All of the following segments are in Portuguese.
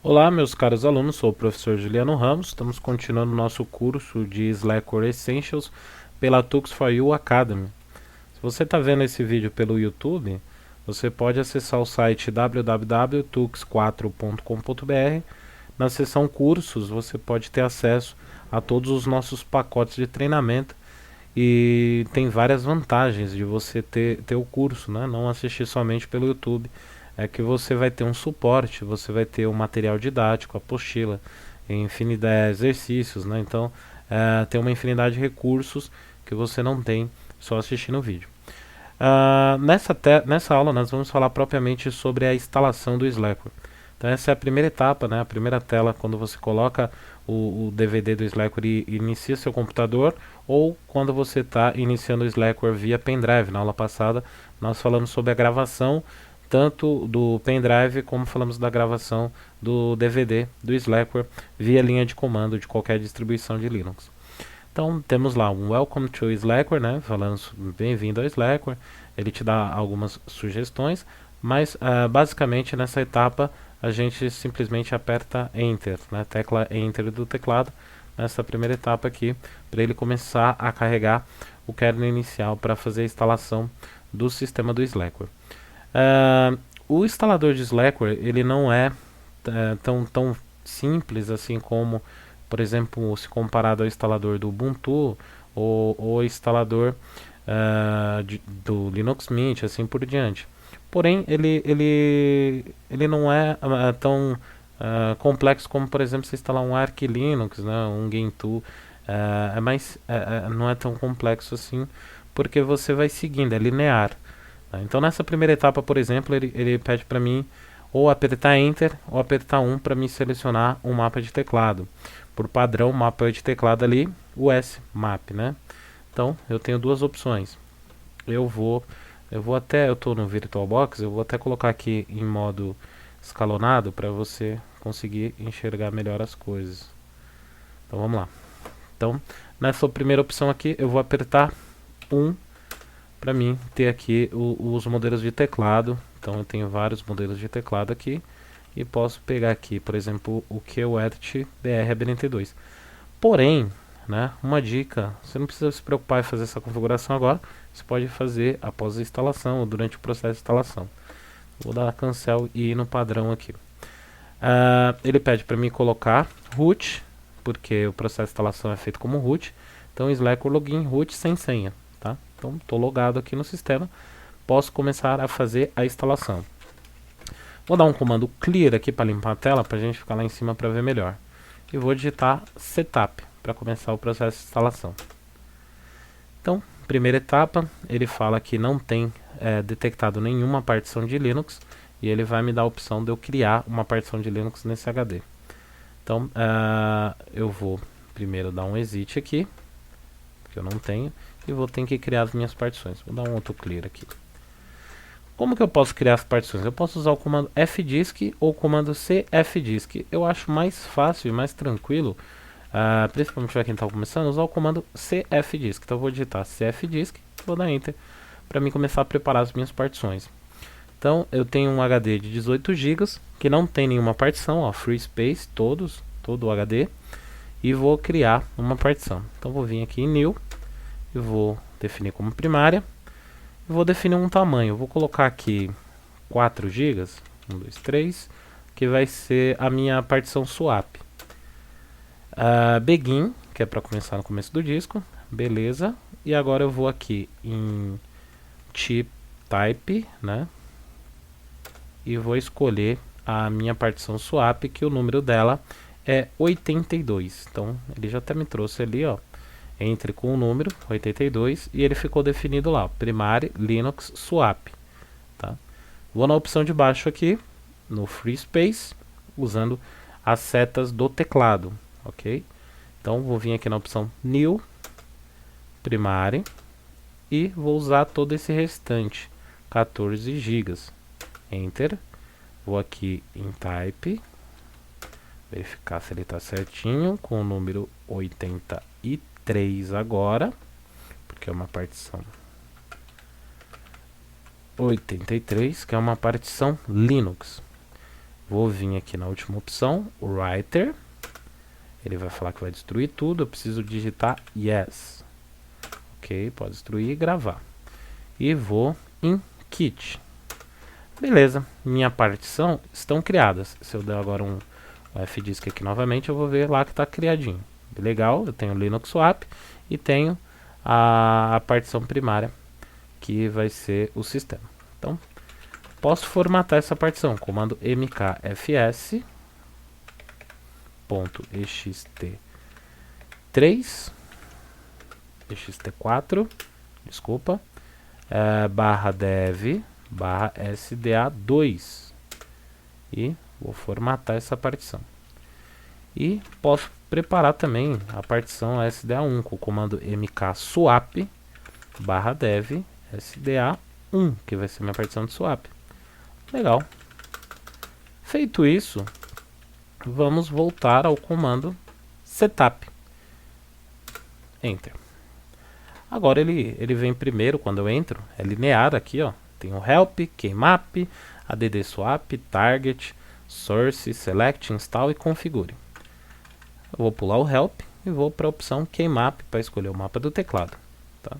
Olá, meus caros alunos, sou o professor Juliano Ramos. Estamos continuando nosso curso de Slackware Essentials pela Tux4U Academy. Se você está vendo esse vídeo pelo YouTube, você pode acessar o site www.tux4.com.br. Na seção cursos, você pode ter acesso a todos os nossos pacotes de treinamento e tem várias vantagens de você ter o curso, né? Não assistir somente pelo YouTube. É que você vai ter um suporte, você vai ter um material didático, apostila, infinidade de exercícios, né? Então, tem uma infinidade de recursos que você não tem só assistindo o vídeo. Nessa aula nós vamos falar propriamente sobre a instalação do Slackware. Então essa é a primeira etapa, né? A primeira tela quando você coloca o DVD do Slackware e inicia seu computador, ou quando você está iniciando o Slackware via pendrive. Na aula passada nós falamos sobre a gravação tanto do pendrive como falamos da gravação do DVD do Slackware via linha de comando de qualquer distribuição de Linux. Então temos lá um Welcome to Slackware, né? Falando bem-vindo ao Slackware. Ele te dá algumas sugestões, mas basicamente nessa etapa a gente simplesmente aperta Enter, né? Tecla Enter do teclado nessa primeira etapa aqui, para ele começar a carregar o kernel inicial para fazer a instalação do sistema do Slackware. O instalador de Slackware ele não é tão simples assim como, por exemplo, se comparado ao instalador do Ubuntu ou instalador do Linux Mint, assim por diante. Porém, ele não é tão complexo como, por exemplo, você instalar um Arch Linux, né, um Gentoo. Não é tão complexo assim, porque você vai seguindo, é linear. Tá? Então, nessa primeira etapa, por exemplo, ele pede para mim ou apertar Enter ou apertar 1 para me selecionar um mapa de teclado. Por padrão, mapa de teclado ali, US Map, né? Então, eu tenho duas opções. Eu estou no VirtualBox, eu vou até colocar aqui em modo escalonado para você conseguir enxergar melhor as coisas. Então, vamos lá. Então, nessa primeira opção aqui, eu vou apertar 1 para mim ter aqui os modelos de teclado. Então, eu tenho vários modelos de teclado aqui e posso pegar aqui, por exemplo, o QWERTY BR-42. Porém, né, uma dica, você não precisa se preocupar em fazer essa configuração agora, você pode fazer após a instalação ou durante o processo de instalação. Vou dar cancel e ir no padrão aqui. Ele pede para mim colocar root, porque o processo de instalação é feito como root. Então, Slackware login root sem senha. Tá? Então, estou logado aqui no sistema, posso começar a fazer a instalação. Vou dar um comando clear aqui para limpar a tela, para a gente ficar lá em cima para ver melhor. E vou digitar setup para começar o processo de instalação. Então, primeira etapa, ele fala que não tem detectado nenhuma partição de Linux e ele vai me dar a opção de eu criar uma partição de Linux nesse HD. Então, eu vou primeiro dar um exit aqui, que eu não tenho, e vou ter que criar as minhas partições. Vou dar um auto clear aqui. Como que eu posso criar as partições? Eu posso usar o comando fdisk ou o comando cfdisk. Eu acho mais fácil e mais tranquilo, principalmente para quem está começando, usar o comando cfdisk. Então eu vou digitar cfdisk, vou dar enter para mim começar a preparar as minhas partições. Então eu tenho um HD de 18 GB que não tem nenhuma partição, ó, free space, todo o HD, e vou criar uma partição. Então vou vir aqui em new e vou definir como primária. Vou definir um tamanho, vou colocar aqui 4 GB, 1, 2, 3, que vai ser a minha partição swap. Begin, que é para começar no começo do disco, beleza. E agora eu vou aqui em chip type, né? E vou escolher a minha partição swap, que o número dela é 82. Então ele já até me trouxe ali, ó. Entre com o número 82 e ele ficou definido lá, Primary Linux Swap. Tá? Vou na opção de baixo aqui, no Free Space, usando as setas do teclado, ok? Então vou vir aqui na opção New, Primary, e vou usar todo esse restante, 14 GB. Enter, vou aqui em Type, verificar se ele está certinho, com o número 83 agora, porque é uma partição 83, que é uma partição Linux. Vou vir aqui na última opção, o Writer. Ele vai falar que vai destruir tudo, eu preciso digitar Yes. Ok, pode destruir e gravar. E vou em Kit. Beleza, minha partição estão criadas. Se eu der agora um Fdisk aqui novamente, eu vou ver lá que está criadinho. Legal, eu tenho o Linux Swap e tenho a partição primária, que vai ser o sistema. Então, posso formatar essa partição, comando mkfs.ext3 ext4, desculpa, /dev /sda2 e vou formatar essa partição. E posso preparar também a partição sda1 com o comando mkswap /dev sda1, que vai ser minha partição de swap. Legal. Feito isso, vamos voltar ao comando setup. Enter. Agora ele vem primeiro quando eu entro, é linear aqui, ó. Tem o help, keymap, add swap, target, source, select, install e configure. Eu vou pular o help e vou para a opção keymap para escolher o mapa do teclado. Tá?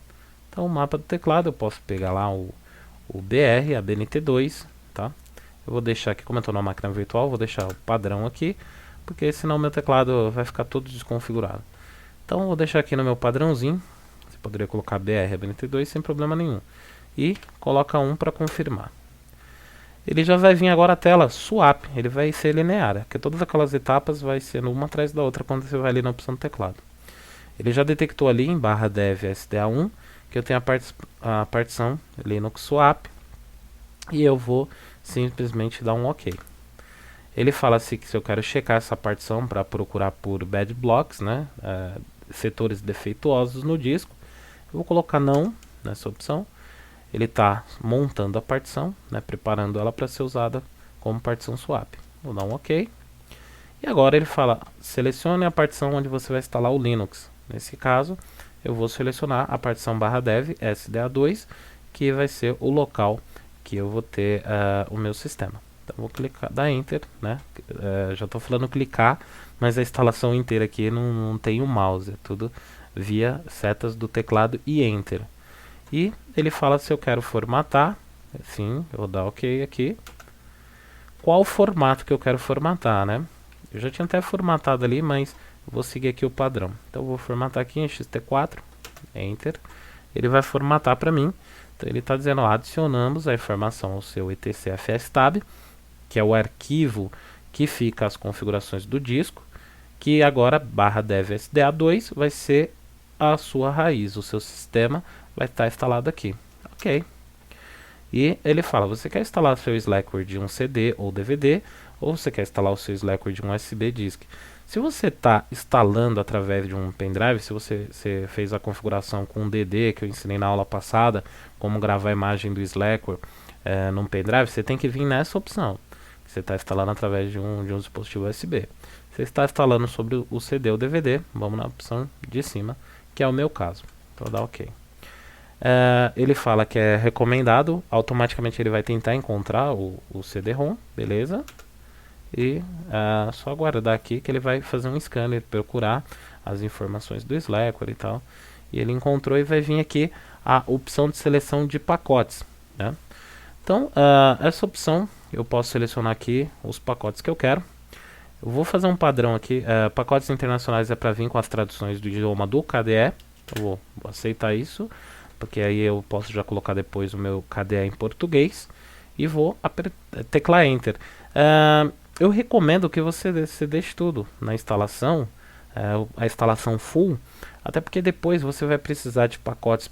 Então o mapa do teclado eu posso pegar lá o BR, a BNT2, tá? Eu vou deixar aqui, como eu estou na máquina virtual, vou deixar o padrão aqui, porque senão meu teclado vai ficar todo desconfigurado. Então eu vou deixar aqui no meu padrãozinho, você poderia colocar BR, a BNT2 sem problema nenhum. E coloca 1 para confirmar. Ele já vai vir agora a tela swap, ele vai ser linear, porque todas aquelas etapas vai sendo uma atrás da outra quando você vai ali na opção do teclado. Ele já detectou ali em /dev sda1 que eu tenho a partição Linux Swap e eu vou simplesmente dar um OK. Ele fala assim que se eu quero checar essa partição para procurar por bad blocks, né, setores defeituosos no disco, eu vou colocar não nessa opção. Ele está montando a partição, né, preparando ela para ser usada como partição swap. Vou dar um OK. E agora ele fala, selecione a partição onde você vai instalar o Linux. Nesse caso, eu vou selecionar a partição /dev sda2, que vai ser o local que eu vou ter o meu sistema. Então vou clicar, dar Enter, né? Já estou falando clicar, mas a instalação inteira aqui não tem o mouse, é tudo via setas do teclado e Enter. E ele fala se eu quero formatar, sim, eu vou dar OK aqui. Qual formato que eu quero formatar, né? Eu já tinha até formatado ali, mas vou seguir aqui o padrão. Então eu vou formatar aqui em ext4, Enter. Ele vai formatar para mim. Então ele está dizendo, ó, adicionamos a informação ao seu etcfstab, que é o arquivo que fica as configurações do disco, que agora /dev sda2 vai ser a sua raiz, o seu sistema vai estar instalado aqui. Ok. E ele fala, você quer instalar o seu Slackware de um CD ou DVD, ou você quer instalar o seu Slackware de um USB disk. Se você está instalando através de um pendrive, se você fez a configuração com um DD, que eu ensinei na aula passada, como gravar a imagem do Slackware num pendrive, você tem que vir nessa opção. Você está instalando através de um dispositivo USB. Você está instalando sobre o CD ou DVD, vamos na opção de cima, que é o meu caso. Então dá OK. Ele fala que é recomendado, automaticamente ele vai tentar encontrar o CD-ROM, beleza? E só aguardar aqui que ele vai fazer um scanner, procurar as informações do Slackware e tal. E ele encontrou e vai vir aqui a opção de seleção de pacotes, né? Então, essa opção eu posso selecionar aqui os pacotes que eu quero. Eu vou fazer um padrão aqui, pacotes internacionais é para vir com as traduções do idioma do KDE. Eu vou aceitar isso, porque aí eu posso já colocar depois o meu KDE em português. E vou teclar Enter. Eu recomendo que você deixe tudo na instalação, a instalação full, até porque depois você vai precisar de pacotes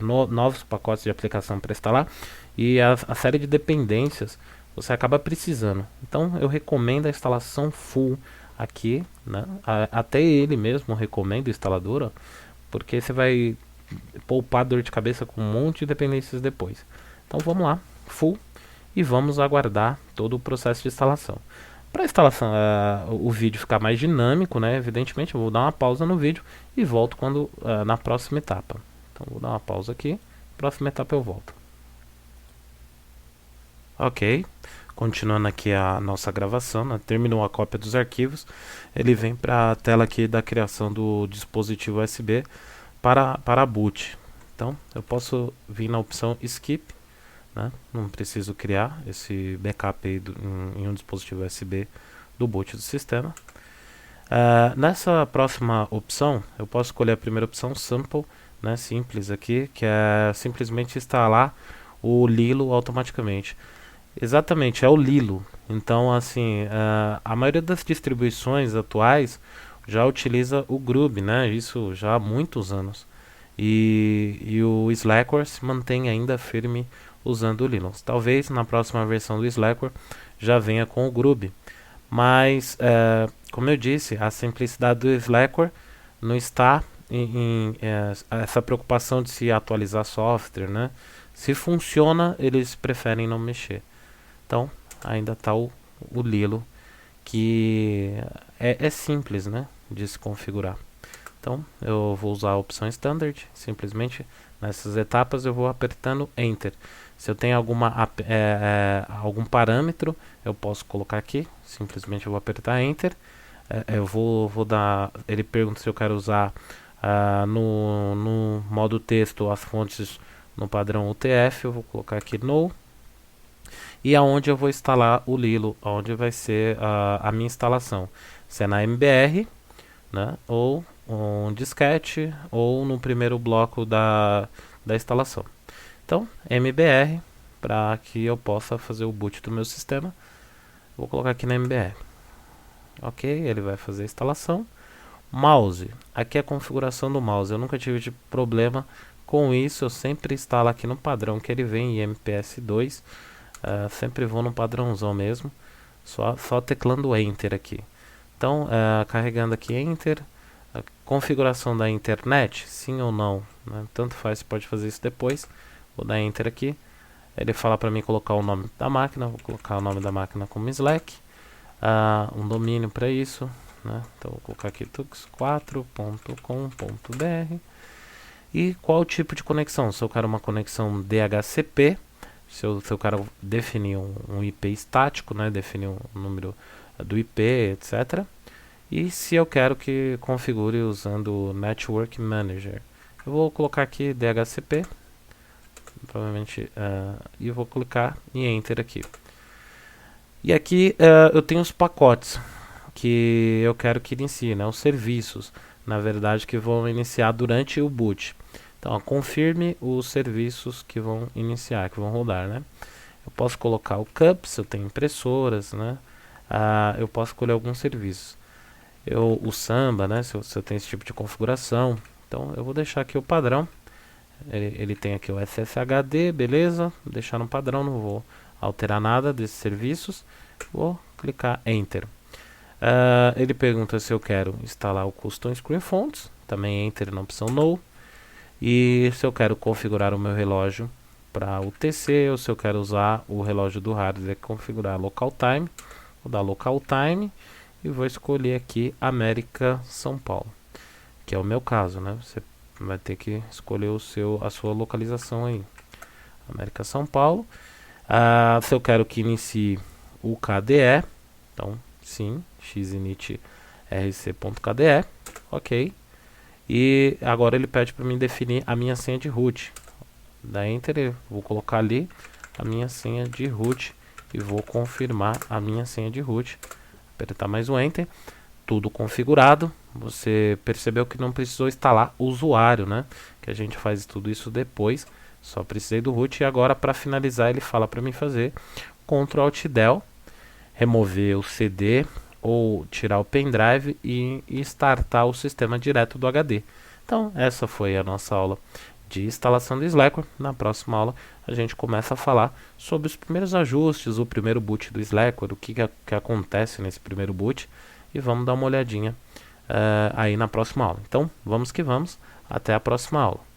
novos pacotes de aplicação para instalar, e a série de dependências você acaba precisando. Então eu recomendo a instalação full aqui, né? Até ele mesmo recomenda o instalador, ó, porque você vai poupar dor de cabeça com um monte de dependências depois. Então vamos lá, full, e vamos aguardar todo o processo de instalação. Para a instalação, o vídeo ficar mais dinâmico, né, evidentemente eu vou dar uma pausa no vídeo e volto na próxima etapa. Então vou dar uma pausa aqui, próxima etapa eu volto. Ok, Continuando aqui a nossa gravação, né? Terminou a cópia dos arquivos, ele vem para a tela aqui da criação do dispositivo USB para boot. Então eu posso vir na opção Skip, né? Não preciso criar esse backup aí em um dispositivo USB do boot do sistema. Nessa próxima opção, eu posso escolher a primeira opção, Sample, né? Simples aqui, que é simplesmente instalar o Lilo automaticamente. Exatamente, é o Lilo. Então, assim, a maioria das distribuições atuais já utiliza o Grub, né? Isso já há muitos anos. E o Slackware se mantém ainda firme usando o Linux. Talvez na próxima versão do Slackware já venha com o Grub. Mas, como eu disse, a simplicidade do Slackware não está em essa preocupação de se atualizar software, né? Se funciona, eles preferem não mexer. Então, ainda está o Lilo, que é simples, né, de se configurar. Então, eu vou usar a opção Standard, simplesmente nessas etapas eu vou apertando Enter. Se eu tenho algum parâmetro, eu posso colocar aqui, simplesmente eu vou apertar Enter. Eu vou dar, ele pergunta se eu quero usar no modo texto as fontes no padrão UTF, eu vou colocar aqui No. E aonde eu vou instalar o Lilo, onde vai ser a minha instalação. Se é na MBR, né, ou um disquete, ou no primeiro bloco da instalação. Então, MBR, para que eu possa fazer o boot do meu sistema. Vou colocar aqui na MBR. Ok, ele vai fazer a instalação. Mouse, aqui é a configuração do mouse. Eu nunca tive problema com isso, eu sempre instalo aqui no padrão que ele vem, IMPS2. Sempre vou no padrãozão mesmo, só teclando Enter aqui. Então, carregando aqui Enter, a configuração da internet, sim ou não, né? Tanto faz, você pode fazer isso depois. Vou dar Enter aqui, ele fala para mim colocar o nome da máquina, vou colocar o nome da máquina como Slack, um domínio para isso, né? Então vou colocar aqui tux4.com.br. E qual o tipo de conexão? Se eu quero uma conexão DHCP, se eu quero definir um IP estático, né, definir um número do IP, etc. E se eu quero que configure usando o Network Manager, eu vou colocar aqui DHCP, provavelmente, e vou clicar em Enter aqui. E aqui eu tenho os pacotes que eu quero que inicie, né, os serviços, na verdade, que vão iniciar durante o boot. Então, confirme os serviços que vão iniciar, que vão rodar, né? Eu posso colocar o CUP, se eu tenho impressoras, né? Eu posso escolher alguns serviços. O Samba, né? Se eu tenho esse tipo de configuração. Então, eu vou deixar aqui o padrão. Ele tem aqui o SSHD, beleza? Vou deixar no padrão, não vou alterar nada desses serviços. Vou clicar Enter. Ele pergunta se eu quero instalar o Custom Screen Fonts. Também Enter na opção No. E se eu quero configurar o meu relógio para UTC, ou se eu quero usar o relógio do hardware, configurar Local Time, vou dar Local Time e vou escolher aqui América São Paulo, que é o meu caso, né? Você vai ter que escolher a sua localização aí, América São Paulo. Se eu quero que inicie o KDE, então sim, xinit rc.kde, ok. E agora ele pede para mim definir a minha senha de root. Da Enter, eu vou colocar ali a minha senha de root e vou confirmar a minha senha de root. Apertar mais um Enter. Tudo configurado. Você percebeu que não precisou instalar o usuário, né? Que a gente faz tudo isso depois. Só precisei do root. E agora, para finalizar, ele fala para mim fazer Ctrl Alt Del, remover o CD ou tirar o pendrive e startar o sistema direto do HD. Então, essa foi a nossa aula de instalação do Slackware. Na próxima aula, a gente começa a falar sobre os primeiros ajustes, o primeiro boot do Slackware, o que acontece nesse primeiro boot, e vamos dar uma olhadinha aí na próxima aula. Então, vamos que vamos. Até a próxima aula.